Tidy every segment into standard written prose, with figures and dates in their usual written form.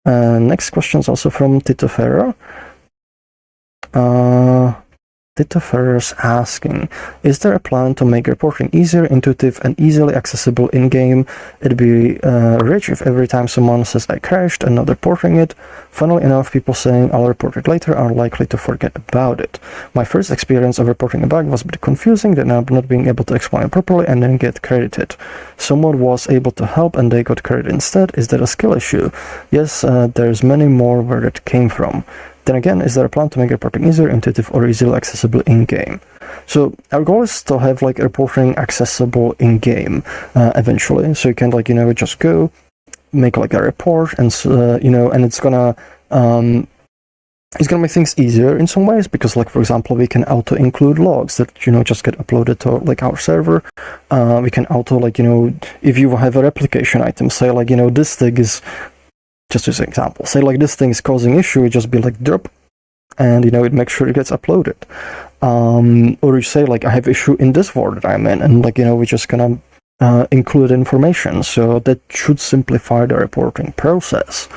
Next question is also from Tito Ferro. Tito Ferro's asking, is there a plan to make reporting easier, intuitive, and easily accessible in-game? It'd be rich if every time someone says I crashed and not reporting it, funnily enough, people saying I'll report it later are likely to forget about it. My first experience of reporting a bug was a bit confusing, then not being able to explain it properly and then get credited. Someone was able to help and they got credit instead. Is that a skill issue? Yes, there's many more where it came from. Then again, is there a plan to make reporting easier, intuitive, or easily accessible in-game? So our goal is to have like reporting accessible in-game eventually. So you can just go make like a report and and it's gonna make things easier in some ways because for example we can auto include logs that just get uploaded to our server. We can auto if you have a replication item, say this thing is, just as an example, say this thing is causing issue, it just be drop, and it makes sure it gets uploaded. Or you say I have issue in this world that I'm in, and we're just gonna include information. So that should simplify the reporting process.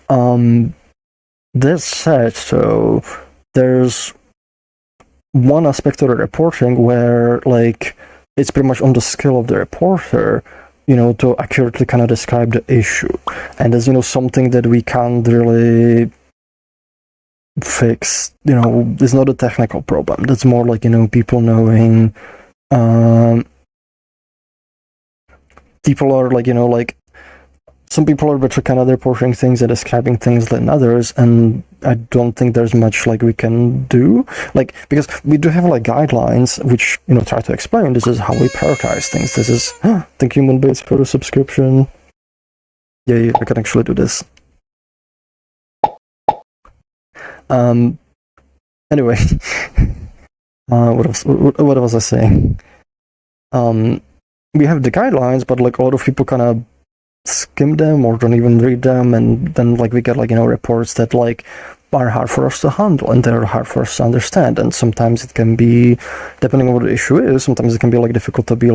That said, so there's one aspect of the reporting where it's pretty much on the skill of the reporter to accurately kind of describe the issue. And there's, something that we can't really fix. It's not a technical problem. That's more people knowing, people are some people are better kind of reporting things and describing things than others, and I don't think there's much we can do, because we do have guidelines which try to explain this is how we prioritize things. This is thank you Moonbase for the subscription. Yeah, I can actually do this. Anyway, what was I saying? We have the guidelines, but a lot of people kind of skim them or don't even read them, and then we get reports that are hard for us to handle and they're hard for us to understand. And sometimes it can be, depending on what the issue is, sometimes it can be difficult to be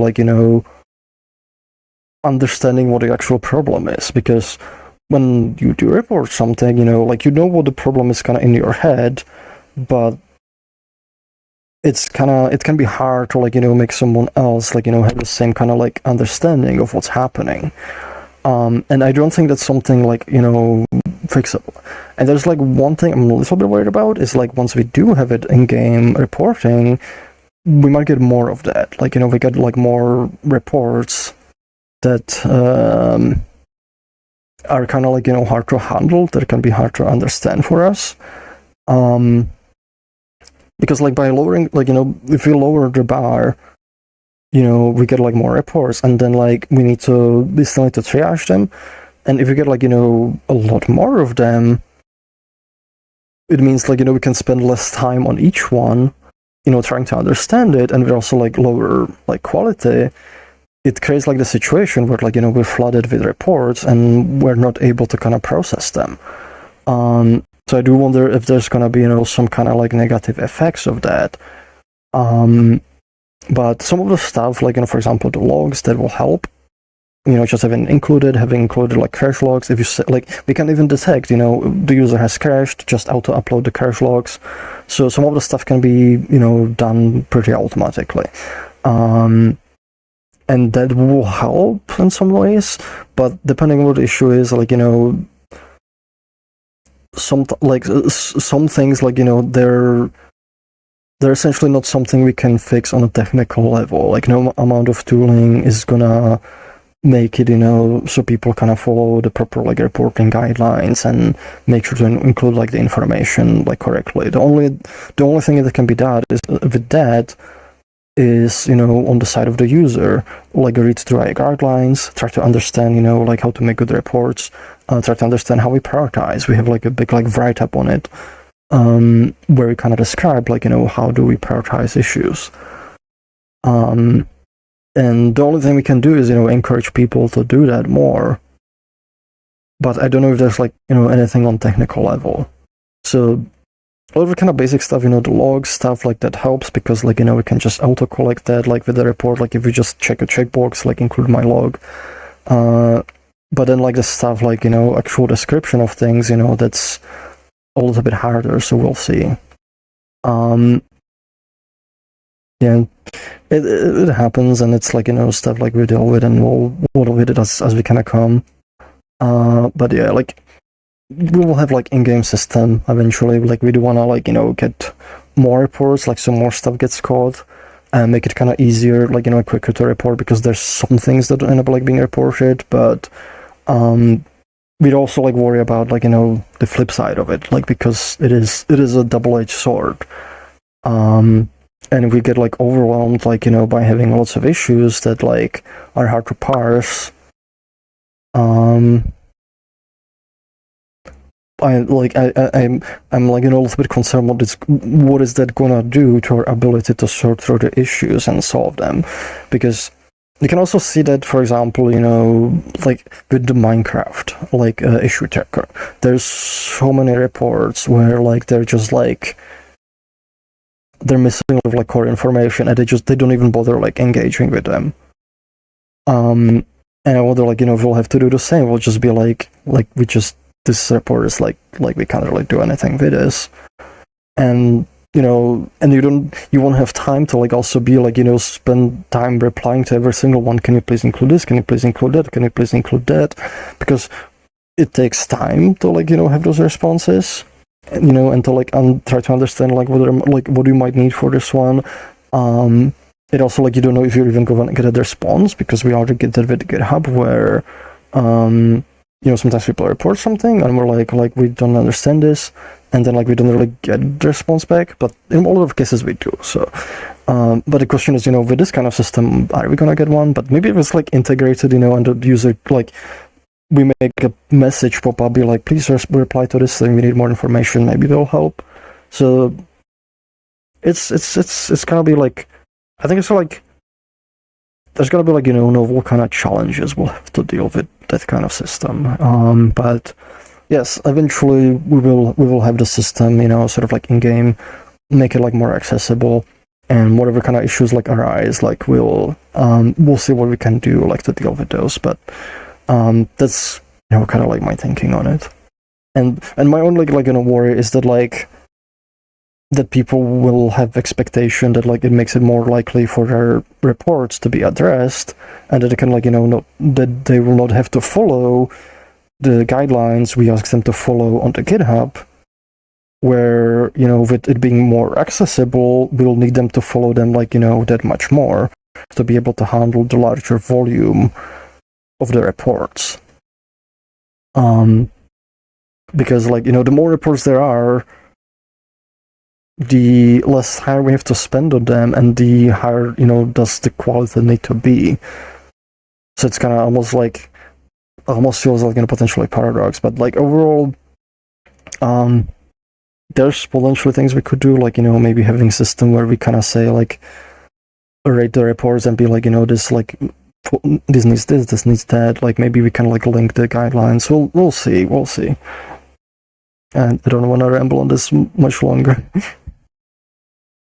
understanding what the actual problem is, because when you do report something, you know what the problem is kind of in your head, but it can be hard to make someone else have the same kind of understanding of what's happening. And I don't think that's something fixable. And there's one thing I'm a little bit worried about is once we do have it in-game reporting, we might get more of that. We get more reports that are kind of hard to handle, that can be hard to understand for us. Because by lowering, if we lower the bar, we get we reports, and then we still need to triage them. And if we get a lot more of them, it means we can spend less time on each one, trying to understand it, and we also lower quality. It creates the situation where we're flooded with reports and we're not able to kind of process them. So I do wonder if there's gonna be some kind of negative effects of that. But some of the stuff, for example, the logs, that will help. Just having included crash logs. If you say, we can even detect, the user has crashed, just auto upload the crash logs. So some of the stuff can be, done pretty automatically. And that will help in some ways, but depending on what the issue is, some things they're essentially not something we can fix on a technical level. No amount of tooling is gonna make it, so people kind of follow the proper reporting guidelines and make sure to include the information correctly. The only thing that can be done is with that is on the side of the user, read through our guidelines, try to understand how to make good reports, try to understand how we prioritize. We have a big write-up on it, where we kind of describe how do we prioritize issues. And the only thing we can do is encourage people to do that more, but I don't know if there's anything on technical level. So all of the kind of basic stuff, the log stuff that helps, because we can just auto collect that with the report. If we just check a checkbox include my log, but then like the stuff like, actual description of things, that's a little bit harder, so we'll see. Yeah, it happens, and it's like, stuff like we deal with, and we'll deal with it as we kind of come. But yeah, like we will have like in-game system eventually. Like we do want to like, get more reports, like some more stuff gets caught, and make it kind of easier, like, quicker to report, because there's some things that end up like being reported, but we'd also like worry about like, the flip side of it, like, because it is a double-edged sword. And if we get like overwhelmed, like, by having lots of issues that like are hard to parse, I'm like a little bit concerned what is that gonna do to our ability to sort through the issues and solve them, because you can also see that, for example, like with the Minecraft like issue checker, there's so many reports where like they're just like they're missing a lot of like core information, and they don't even bother like engaging with them. And I wonder, like, if we'll have to do the same, we'll just be like we just, this report is like we can't really do anything with this, and and you won't have time to like also be like, spend time replying to every single one. Can you please include this? Can you please include that? Can you please include that? Because it takes time to like, have those responses, and to like try to understand like what you might need for this one. It also, like, you don't know if you're even going to get a response, because we already get that with GitHub, where sometimes people report something and we're like we don't understand this, and then like we don't really get the response back, but in all of cases we do. So but the question is, with this kind of system, are we gonna get one? But maybe if it's like integrated, and the user, like, we make a message pop up, be like, please reply to this thing, we need more information, maybe they'll help. So it's gonna be like, I think it's like there's gonna be like, novel kind of challenges we'll have to deal with that kind of system. But yes, eventually we will have the system, sort of like in game, make it like more accessible, and whatever kind of issues like arise, like we'll see what we can do like to deal with those. But that's kind of like my thinking on it, and my only like worry is that like that people will have expectation that like it makes it more likely for their reports to be addressed, and that they can like that they will not have to follow the guidelines we ask them to follow on the GitHub, where with it being more accessible, we'll need them to follow them like that much more to be able to handle the larger volume of the reports. Because like the more reports there are, the less time we have to spend on them, and the higher does the quality need to be. So it's kind of almost feels like potentially paradox. But like overall, there's potentially things we could do, like maybe having a system where we kind of say like rate the reports and be like this like this needs this needs that. Like maybe we can like link the guidelines. We'll see. And I don't want to ramble on this much longer.